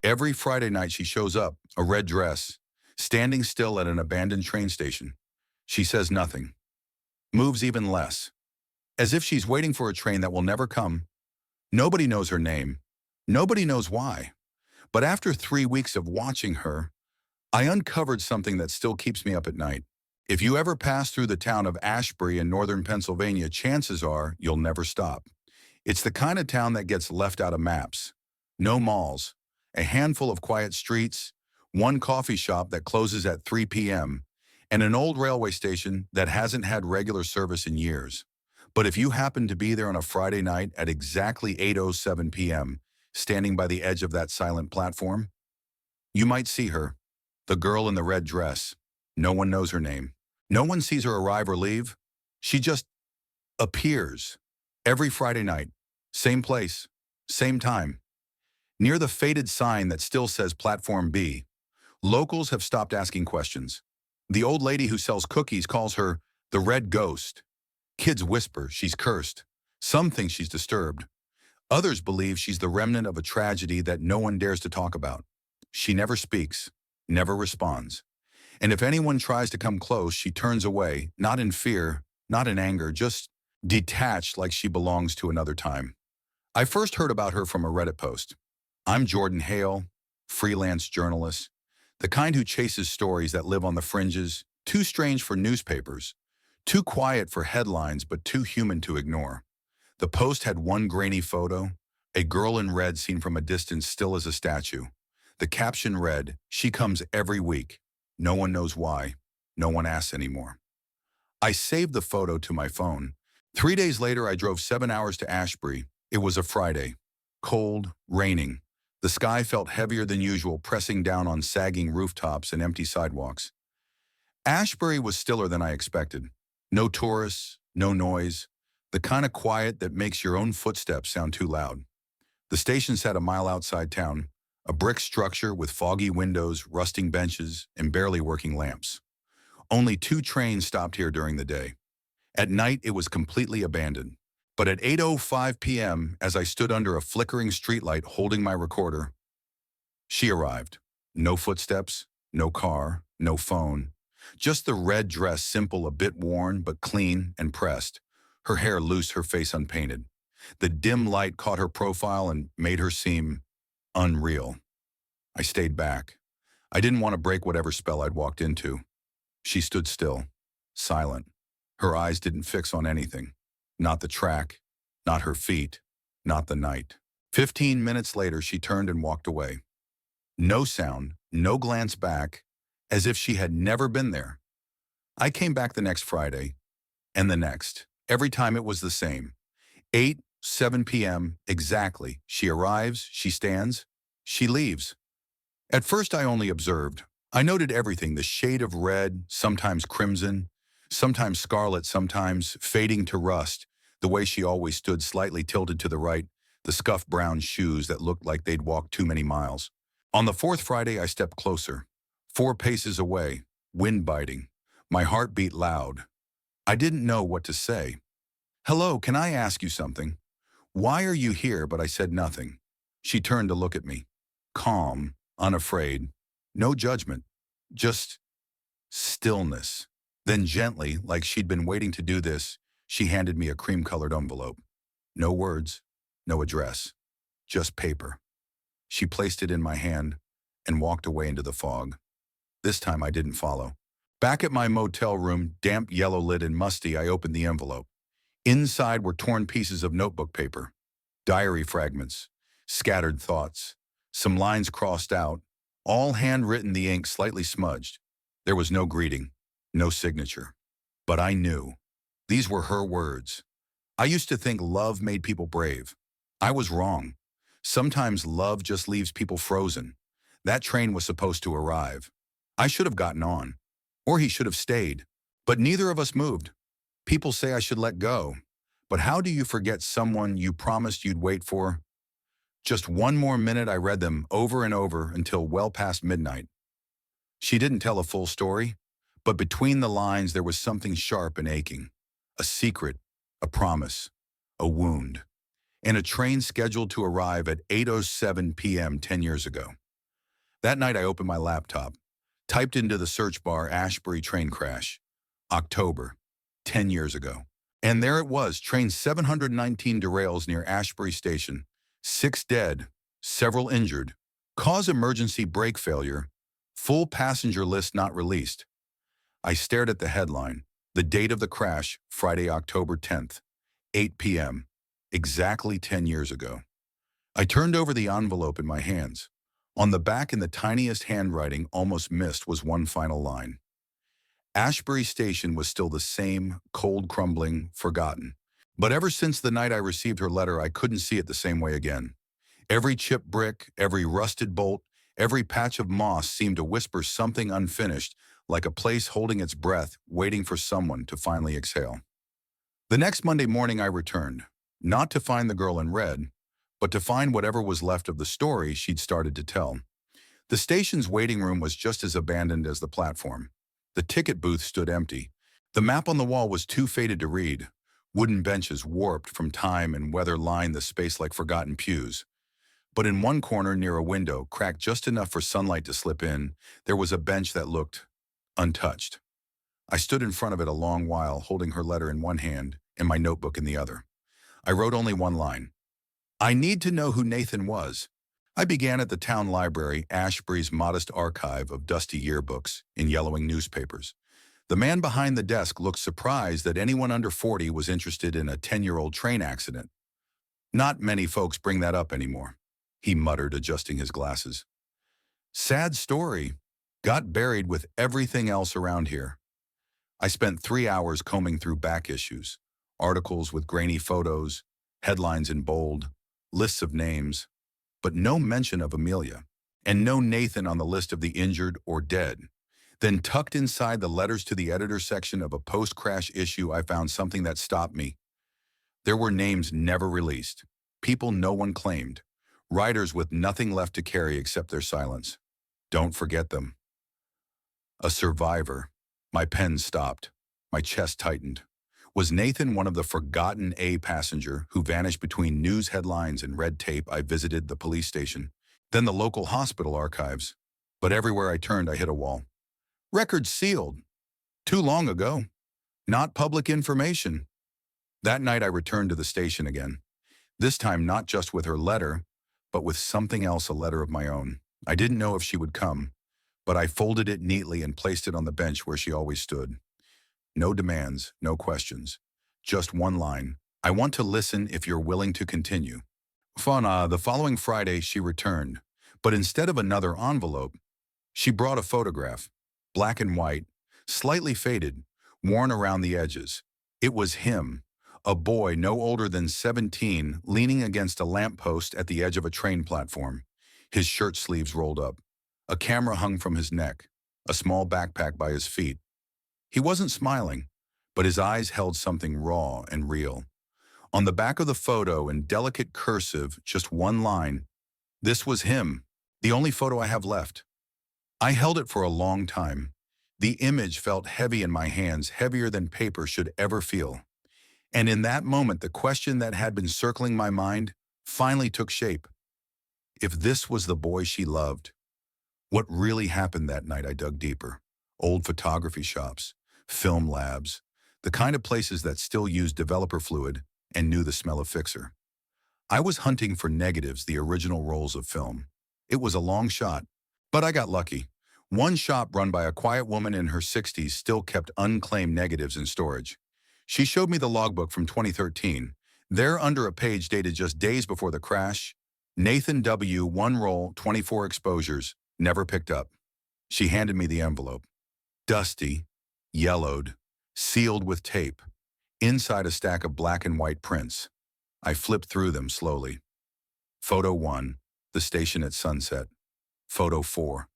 Every Friday night she shows up, a red dress, standing still at an abandoned train station. She says nothing, moves even less, as if she's waiting for a train that will never come. Nobody knows her name. Nobody knows why. But after 3 weeks of watching her, I uncovered something that still keeps me up at night. If you ever pass through the town of Ashbury in northern Pennsylvania, chances are you'll never stop. It's the kind of town that gets left out of maps. No malls, a handful of quiet streets, one coffee shop that closes at 3 p.m., and an old railway station that hasn't had regular service in years. But if you happen to be there on a Friday night at exactly 8:07 p.m., standing by the edge of that silent platform, you might see her, the girl in the red dress. No one knows her name. No one sees her arrive or leave. She just appears every Friday night, same place, same time. Near the faded sign that still says Platform B, locals have stopped asking questions. The old lady who sells cookies calls her the Red Ghost. Kids whisper she's cursed. Some think she's disturbed. Others believe she's the remnant of a tragedy that no one dares to talk about. She never speaks, never responds. And if anyone tries to come close, she turns away, not in fear, not in anger, just detached like she belongs to another time. I first heard about her from a Reddit post. I'm Jordan Hale, freelance journalist, the kind who chases stories that live on the fringes, too strange for newspapers, too quiet for headlines, but too human to ignore. The post had one grainy photo, a girl in red seen from a distance still as a statue. The caption read, "She comes every week. No one knows why. No one asks anymore." I saved the photo to my phone. 3 days later, I drove 7 hours to Ashbury. It was a Friday. Cold, raining. The sky felt heavier than usual, pressing down on sagging rooftops and empty sidewalks. Ashbury was stiller than I expected. No tourists, no noise, the kind of quiet that makes your own footsteps sound too loud. The station sat a mile outside town, a brick structure with foggy windows, rusting benches, and barely working lamps. Only 2 trains stopped here during the day. At night, it was completely abandoned. But at 8:05 p.m., as I stood under a flickering streetlight holding my recorder, she arrived. No footsteps, no car, no phone. Just the red dress, simple, a bit worn, but clean and pressed. Her hair loose, her face unpainted. The dim light caught her profile and made her seem unreal. I stayed back. I didn't want to break whatever spell I'd walked into. She stood still, silent. Her eyes didn't fix on anything. Not the track, not her feet, not the night. 15 minutes later, she turned and walked away. No sound, no glance back, as if she had never been there. I came back the next Friday, and the next. Every time it was the same. 8:07 p.m. exactly. She arrives, she stands, she leaves. At first I only observed. I noted everything, the shade of red, sometimes crimson, sometimes scarlet, sometimes fading to rust, the way she always stood slightly tilted to the right, the scuffed brown shoes that looked like they'd walked too many miles. On the fourth Friday, I stepped closer. 4 paces away, wind biting. My heart beat loud. I didn't know what to say. "Hello, can I ask you something?" "Why are you here?" But I said nothing. She turned to look at me. Calm, unafraid, no judgment, just stillness. Then gently, like she'd been waiting to do this, she handed me a cream-colored envelope. No words, no address, just paper. She placed it in my hand and walked away into the fog. This time I didn't follow. Back at my motel room, damp, yellow-lit and musty, I opened the envelope. Inside were torn pieces of notebook paper, diary fragments, scattered thoughts, some lines crossed out, all handwritten, the ink slightly smudged. There was no greeting, no signature. But I knew. These were her words. I used to think love made people brave. I was wrong. Sometimes love just leaves people frozen. That train was supposed to arrive. I should have gotten on. Or he should have stayed. But neither of us moved. People say I should let go. But how do you forget someone you promised you'd wait for? Just one more minute, I read them over and over until well past midnight. She didn't tell a full story, but between the lines there was something sharp and aching. A secret, a promise, a wound. In a train scheduled to arrive at 8:07 p.m. 10 years ago. That night I opened my laptop, typed into the search bar Ashbury train crash, October, 10 years ago. And there it was, train 719 derails near Ashbury Station, 6 dead, several injured, cause emergency brake failure, full passenger list not released. I stared at the headline, the date of the crash, Friday, October 10th, 8 p.m., exactly 10 years ago. I turned over the envelope in my hands. On the back in the tiniest handwriting almost missed was one final line. Ashbury Station was still the same, cold, crumbling, forgotten. But ever since the night I received her letter, I couldn't see it the same way again. Every chipped brick, every rusted bolt, every patch of moss seemed to whisper something unfinished, like a place holding its breath, waiting for someone to finally exhale. The next Monday morning I returned, not to find the girl in red, but to find whatever was left of the story she'd started to tell. The station's waiting room was just as abandoned as the platform. The ticket booth stood empty. The map on the wall was too faded to read. Wooden benches warped from time and weather lined the space like forgotten pews. But in one corner near a window, cracked just enough for sunlight to slip in, there was a bench that looked untouched. I stood in front of it a long while, holding her letter in one hand and my notebook in the other. I wrote only one line. I need to know who Nathan was. I began at the town library, Ashbury's modest archive of dusty yearbooks and yellowing newspapers. The man behind the desk looked surprised that anyone under 40 was interested in a 10-year-old train accident. Not many folks bring that up anymore, he muttered, adjusting his glasses. Sad story. Got buried with everything else around here. I spent 3 hours combing through back issues, articles with grainy photos, headlines in bold, lists of names, but no mention of Amelia, and no Nathan on the list of the injured or dead. Then tucked inside the letters to the editor section of a post-crash issue, I found something that stopped me. There were names never released, people no one claimed, writers with nothing left to carry except their silence. Don't forget them. A survivor. My pen stopped. My chest tightened. Was Nathan one of the forgotten A passenger who vanished between news headlines and red tape? I visited the police station, then the local hospital archives. But everywhere I turned, I hit a wall. Records sealed. Too long ago. Not public information. That night I returned to the station again. This time not just with her letter, but with something else, a letter of my own. I didn't know if she would come, but I folded it neatly and placed it on the bench where she always stood. No demands, no questions. Just one line. I want to listen if you're willing to continue. The following Friday she returned, but instead of another envelope, she brought a photograph, black and white, slightly faded, worn around the edges. It was him, a boy no older than 17, leaning against a lamppost at the edge of a train platform, his shirt sleeves rolled up. A camera hung from his neck, a small backpack by his feet. He wasn't smiling, but his eyes held something raw and real. On the back of the photo, in delicate cursive, just one line, "This was him, the only photo I have left." I held it for a long time. The image felt heavy in my hands, heavier than paper should ever feel. And in that moment, the question that had been circling my mind finally took shape. If this was the boy she loved, what really happened that night? I dug deeper. Old photography shops, film labs, the kind of places that still used developer fluid and knew the smell of fixer. I was hunting for negatives, the original rolls of film. It was a long shot, but I got lucky. One shop run by a quiet woman in her 60s still kept unclaimed negatives in storage. She showed me the logbook from 2013. There, under a page dated just days before the crash, Nathan W., 1 roll, 24 exposures, never picked up. She handed me the envelope. Dusty, yellowed, sealed with tape. Inside a stack of black and white prints. I flipped through them slowly. Photo 1, the station at sunset. Photo 4,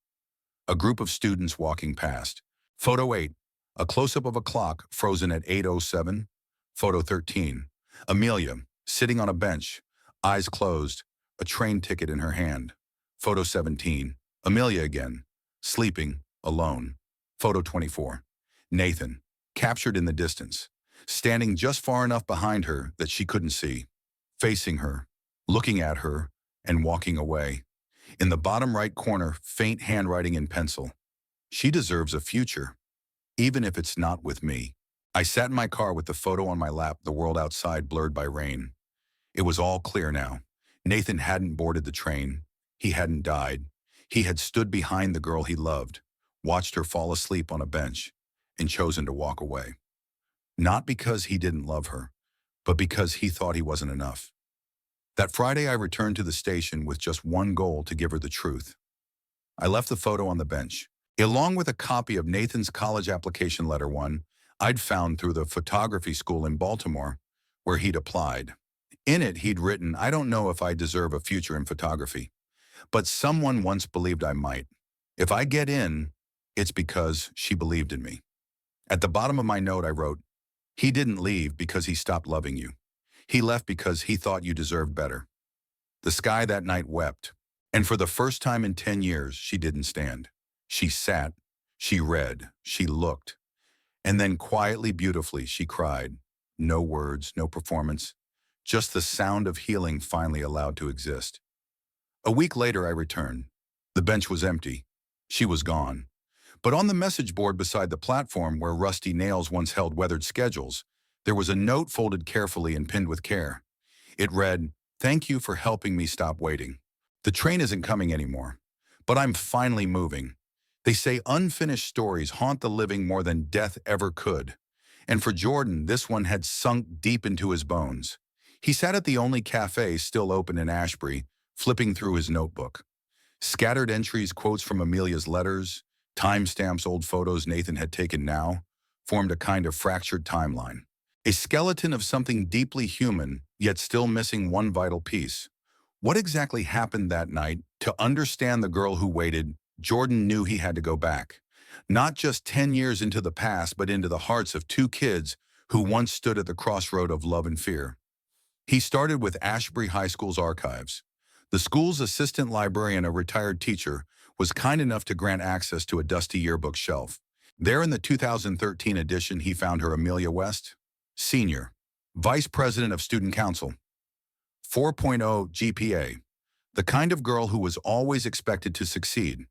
a group of students walking past. Photo 8, a close-up of a clock frozen at 8:07. Photo 13, Amelia, sitting on a bench, eyes closed, a train ticket in her hand. Photo 17, Amelia again, sleeping, alone. Photo 24, Nathan, captured in the distance, standing just far enough behind her that she couldn't see, facing her, looking at her, and walking away. In the bottom right corner, faint handwriting in pencil. She deserves a future, even if it's not with me. I sat in my car with the photo on my lap, the world outside blurred by rain. It was all clear now. Nathan hadn't boarded the train. He hadn't died. He had stood behind the girl he loved, watched her fall asleep on a bench, and chosen to walk away. Not because he didn't love her, but because he thought he wasn't enough. That Friday, I returned to the station with just one goal: to give her the truth. I left the photo on the bench, along with a copy of Nathan's college application letter, one I'd found through the photography school in Baltimore, where he'd applied. In it, he'd written, "I don't know if I deserve a future in photography, but someone once believed I might. If I get in, it's because she believed in me." At the bottom of my note, I wrote, "He didn't leave because he stopped loving you. He left because he thought you deserved better." The sky that night wept, and for the first time in 10 years, she didn't stand. She sat, she read, she looked, and then quietly, beautifully, she cried. No words, no performance, just the sound of healing finally allowed to exist. A week later, I returned. The bench was empty. She was gone. But on the message board beside the platform where Rusty Nails once held weathered schedules, there was a note folded carefully and pinned with care. It read, "Thank you for helping me stop waiting. The train isn't coming anymore, but I'm finally moving. They say unfinished stories haunt the living more than death ever could." And for Jordan, this one had sunk deep into his bones. He sat at the only cafe still open in Ashbury, flipping through his notebook. Scattered entries, quotes from Amelia's letters, timestamps, old photos Nathan had taken now, formed a kind of fractured timeline. A skeleton of something deeply human, yet still missing one vital piece. What exactly happened that night? To understand the girl who waited, Jordan knew he had to go back. Not just 10 years into the past, but into the hearts of two kids who once stood at the crossroad of love and fear. He started with Ashbury High School's archives. The school's assistant librarian, a retired teacher, was kind enough to grant access to a dusty yearbook shelf. There in the 2013 edition, he found her Amelia West, Senior, Vice President of Student Council, 4.0 GPA, the kind of girl who was always expected to succeed.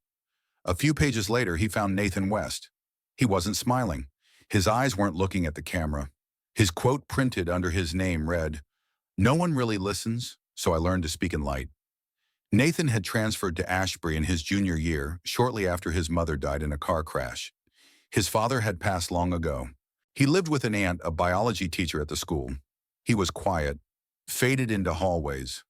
A few pages later, he found Nathan West. He wasn't smiling. His eyes weren't looking at the camera. His quote printed under his name read, "No one really listens, so I learned to speak in light." Nathan had transferred to Ashbury in his junior year, shortly after his mother died in a car crash. His father had passed long ago. He lived with an aunt, a biology teacher at the school. He was quiet, faded into hallways.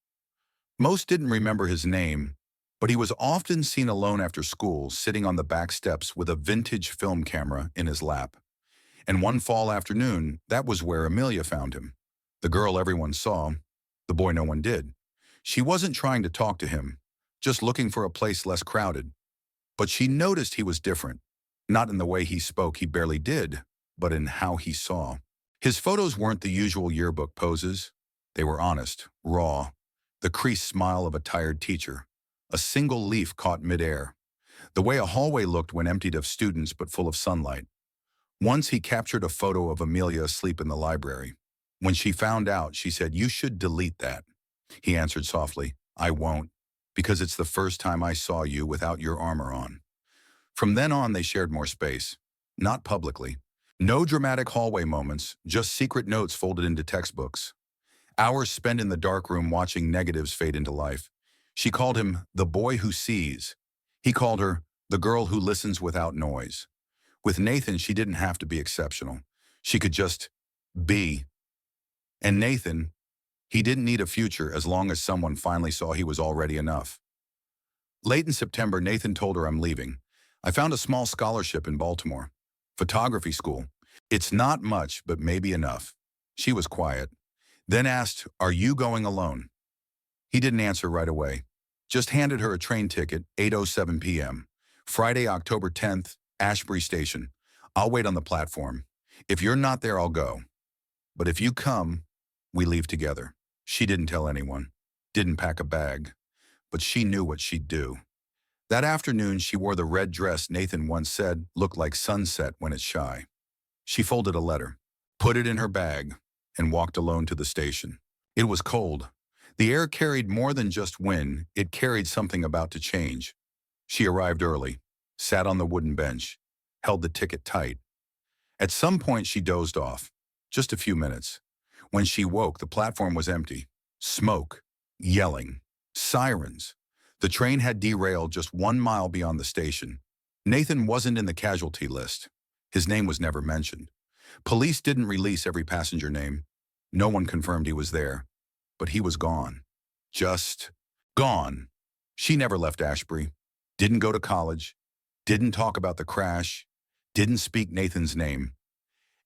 Most didn't remember his name, but he was often seen alone after school, sitting on the back steps with a vintage film camera in his lap. And one fall afternoon, that was where Amelia found him. The girl everyone saw, the boy no one did. She wasn't trying to talk to him, just looking for a place less crowded. But she noticed he was different, not in the way he spoke, he barely did, but in how he saw. His photos weren't the usual yearbook poses. They were honest, raw, the creased smile of a tired teacher, a single leaf caught midair, the way a hallway looked when emptied of students but full of sunlight. Once he captured a photo of Amelia asleep in the library. When she found out, she said, "You should delete that." He answered softly, "I won't, because it's the first time I saw you without your armor on." From then on, they shared more space. Not publicly. No dramatic hallway moments, just secret notes folded into textbooks. Hours spent in the dark room watching negatives fade into life. She called him the boy who sees. He called her the girl who listens without noise. With Nathan, she didn't have to be exceptional. She could just be. And Nathan, he didn't need a future as long as someone finally saw he was already enough. Late in September, Nathan told her, "I'm leaving. I found a small scholarship in Baltimore. Photography school. It's not much, but maybe enough." She was quiet. Then asked, "Are you going alone?" He didn't answer right away. Just handed her a train ticket, 8:07 p.m. Friday, October 10th, Ashbury Station. "I'll wait on the platform. If you're not there, I'll go. But if you come, we leave together." She didn't tell anyone, didn't pack a bag, but she knew what she'd do. That afternoon, she wore the red dress Nathan once said looked like sunset when it's shy. She folded a letter, put it in her bag, and walked alone to the station. It was cold. The air carried more than just wind, it carried something about to change. She arrived early, sat on the wooden bench, held the ticket tight. At some point she dozed off, just a few minutes. When she woke, the platform was empty. Smoke, yelling, sirens. The train had derailed just 1 mile beyond the station. Nathan wasn't in the casualty list. His name was never mentioned. Police didn't release every passenger name. No one confirmed he was there. But he was gone. Just gone. She never left Ashbury. Didn't go to college. Didn't talk about the crash. Didn't speak Nathan's name.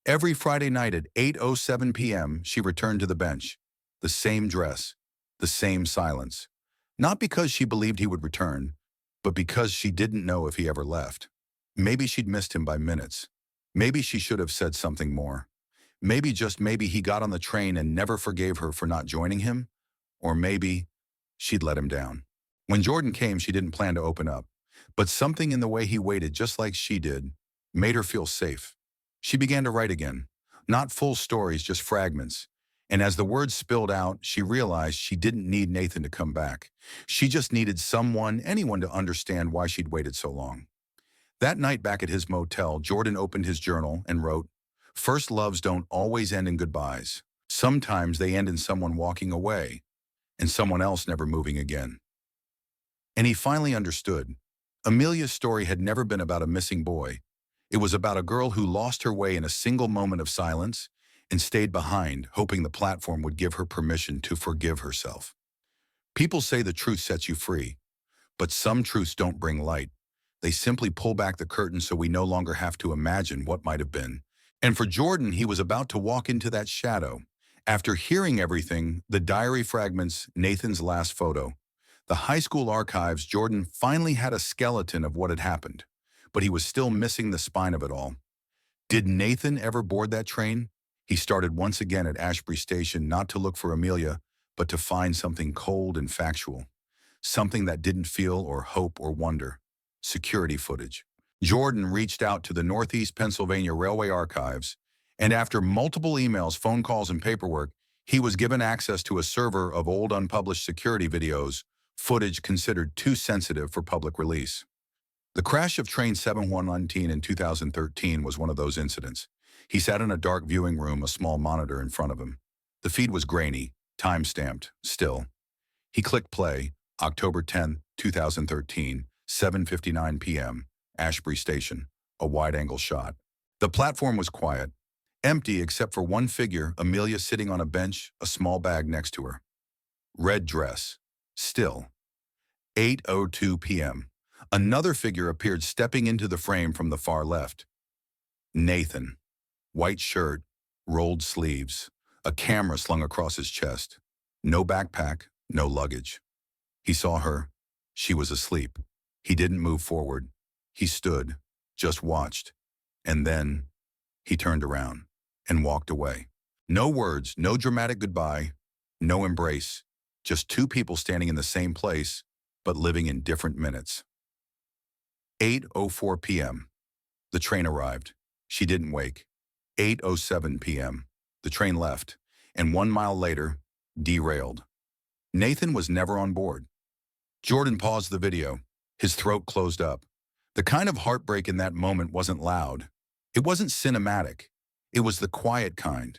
Every Friday night at 8:07 p.m., she returned to the bench. The same dress. The same silence. Not because she believed he would return, but because she didn't know if he ever left. Maybe she'd missed him by minutes. Maybe she should have said something more. Maybe, just maybe, he got on the train and never forgave her for not joining him. Or maybe she'd let him down. When Jordan came, she didn't plan to open up. But something in the way he waited, just like she did, made her feel safe. She began to write again. Not full stories, just fragments. And as the words spilled out, she realized she didn't need Nathan to come back. She just needed someone, anyone, to understand why she'd waited so long. That night back at his motel, Jordan opened his journal and wrote, "First loves don't always end in goodbyes. Sometimes they end in someone walking away and someone else never moving again." And he finally understood. Amelia's story had never been about a missing boy. It was about a girl who lost her way in a single moment of silence and stayed behind, hoping the platform would give her permission to forgive herself. People say the truth sets you free, but some truths don't bring light. They simply pull back the curtain so we no longer have to imagine what might have been. And for Jordan, he was about to walk into that shadow. After hearing everything, the diary fragments, Nathan's last photo, the high school archives, Jordan finally had a skeleton of what had happened. But he was still missing the spine of it all. Did Nathan ever board that train? He started once again at Ashbury Station, not to look for Amelia, but to find something cold and factual. Something that didn't feel or hope or wonder. Security footage. Jordan reached out to the Northeast Pennsylvania Railway Archives, and after multiple emails, phone calls, and paperwork, he was given access to a server of old unpublished security videos, footage considered too sensitive for public release. The crash of Train 7119 in 2013 was one of those incidents. He sat in a dark viewing room, a small monitor in front of him. The feed was grainy, time-stamped, still. He clicked play, October 10, 2013, 7:59 p.m., Ashbury Station, a wide-angle shot. The platform was quiet, empty except for one figure, Amelia, sitting on a bench, a small bag next to her. Red dress, still. 8:02 p.m. Another figure appeared, stepping into the frame from the far left. Nathan. White shirt, rolled sleeves, a camera slung across his chest. No backpack, no luggage. He saw her. She was asleep. He didn't move forward. He stood, just watched. And then he turned around and walked away. No words, no dramatic goodbye, no embrace. Just two people standing in the same place, but living in different minutes. 8:04 p.m. The train arrived. She didn't wake. 8:07 p.m. The train left, and 1 mile later, derailed. Nathan was never on board. Jordan paused the video. His throat closed up. The kind of heartbreak in that moment wasn't loud. It wasn't cinematic. It was the quiet kind.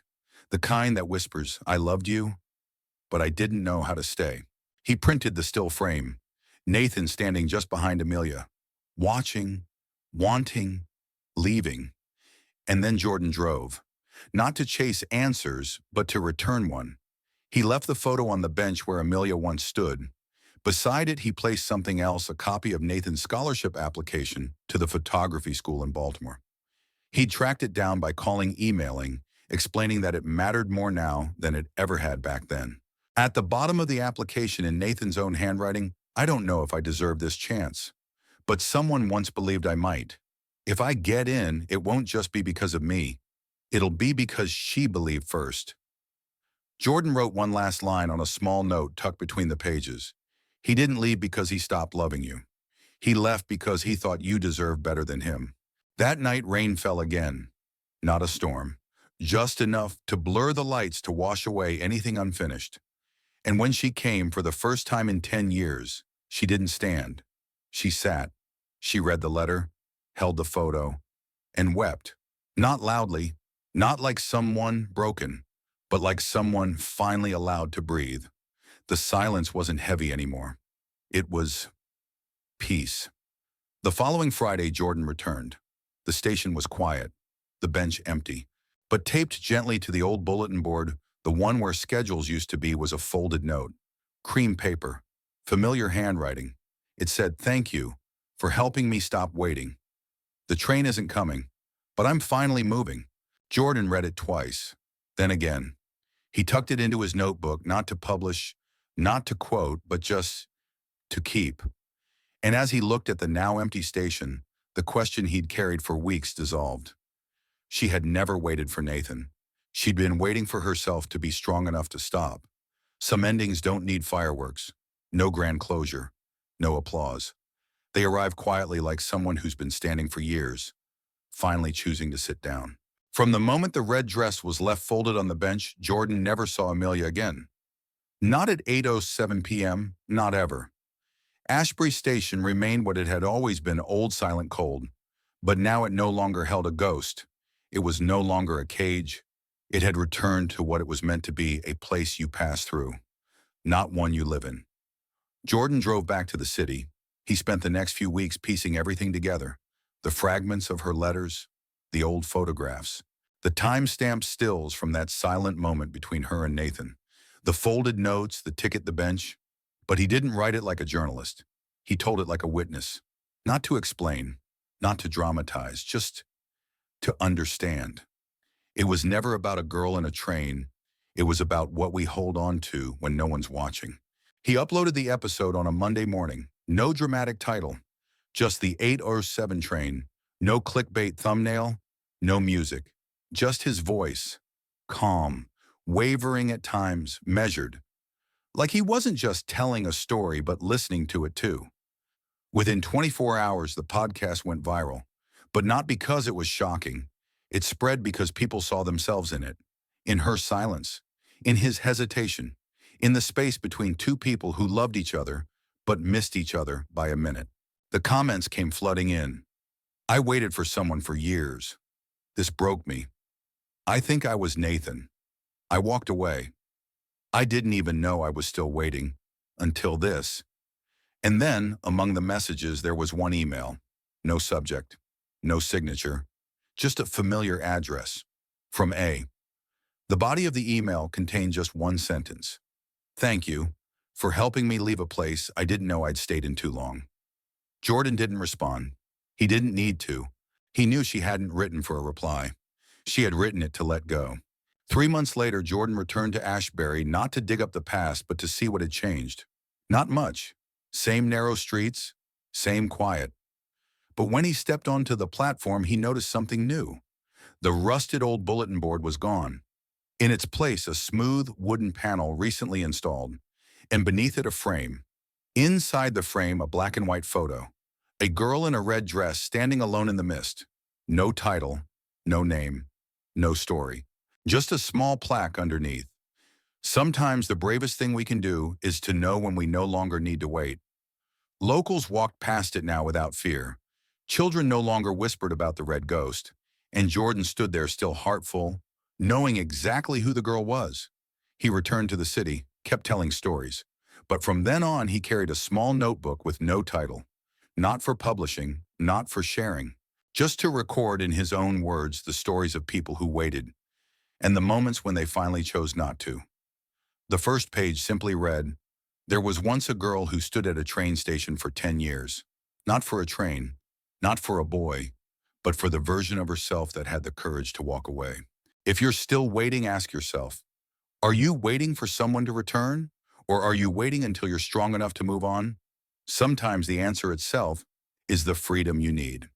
The kind that whispers, "I loved you, but I didn't know how to stay." He printed the still frame. Nathan standing just behind Amelia. Watching, wanting, leaving. And then Jordan drove. Not to chase answers, but to return one. He left the photo on the bench where Amelia once stood. Beside it, he placed something else, a copy of Nathan's scholarship application to the photography school in Baltimore. He'd tracked it down by calling, emailing, explaining that it mattered more now than it ever had back then. At the bottom of the application, in Nathan's own handwriting, "I don't know if I deserve this chance, but someone once believed I might. If I get in, it won't just be because of me. It'll be because she believed first." Jordan wrote one last line on a small note tucked between the pages. He didn't leave because he stopped loving you. He left because he thought you deserved better than him. That night, rain fell again. Not a storm. Just enough to blur the lights, to wash away anything unfinished. And when she came for the first time in 10 years, she didn't stand. She sat. She read the letter, held the photo, and wept. Not loudly, not like someone broken, but like someone finally allowed to breathe. The silence wasn't heavy anymore. It was peace. The following Friday, Jordan returned. The station was quiet, the bench empty. But taped gently to the old bulletin board, the one where schedules used to be, was a folded note. Cream paper. Familiar handwriting. It said, "Thank you for helping me stop waiting. The train isn't coming, but I'm finally moving." Jordan read it twice, then again. He tucked it into his notebook, not to publish, not to quote, but just to keep. And as he looked at the now empty station, the question he'd carried for weeks dissolved. She had never waited for Nathan. She'd been waiting for herself to be strong enough to stop. Some endings don't need fireworks, no grand closure, no applause. They arrive quietly, like someone who's been standing for years, finally choosing to sit down. From the moment the red dress was left folded on the bench, Jordan never saw Amelia again. Not at 8:07 p.m., not ever. Ashbury Station remained what it had always been, old, silent, cold. But now it no longer held a ghost. It was no longer a cage. It had returned to what it was meant to be, a place you pass through, not one you live in. Jordan drove back to the city. He spent the next few weeks piecing everything together. The fragments of her letters, the old photographs, the time-stamped stills from that silent moment between her and Nathan, the folded notes, the ticket, the bench. But he didn't write it like a journalist. He told it like a witness. Not to explain, not to dramatize, just to understand. It was never about a girl in a train. It was about what we hold on to when no one's watching. He uploaded the episode on a Monday morning. No dramatic title. Just the 8:07 train. No clickbait thumbnail. No music. Just his voice. Calm. Wavering at times. Measured. Like he wasn't just telling a story, but listening to it too. Within 24 hours, the podcast went viral. But not because it was shocking. It spread because people saw themselves in it. In her silence. In his hesitation. In the space between two people who loved each other, but missed each other by a minute. The comments came flooding in. "I waited for someone for years. This broke me. I think I was Nathan. I walked away. I didn't even know I was still waiting. Until this." And then, among the messages, there was one email. No subject. No signature. Just a familiar address. From A. The body of the email contained just one sentence. "Thank you for helping me leave a place I didn't know I'd stayed in too long." Jordan didn't respond. He didn't need to. He knew she hadn't written for a reply. She had written it to let go. 3 months later, Jordan returned to Ashbury, not to dig up the past, but to see what had changed. Not much. Same narrow streets, same quiet. But when he stepped onto the platform, he noticed something new. The rusted old bulletin board was gone. In its place, a smooth wooden panel recently installed, and beneath it a frame. Inside the frame, a black and white photo. A girl in a red dress standing alone in the mist. No title, no name, no story. Just a small plaque underneath. "Sometimes the bravest thing we can do is to know when we no longer need to wait." Locals walked past it now without fear. Children no longer whispered about the red ghost, and Jordan stood there still heartful, knowing exactly who the girl was. He returned to the city, kept telling stories. But from then on, he carried a small notebook with no title. Not for publishing, not for sharing. Just to record in his own words the stories of people who waited, and the moments when they finally chose not to. The first page simply read, "There was once a girl who stood at a train station for 10 years. Not for a train, not for a boy, but for the version of herself that had the courage to walk away." If you're still waiting, ask yourself, are you waiting for someone to return? Or are you waiting until you're strong enough to move on? Sometimes the answer itself is the freedom you need.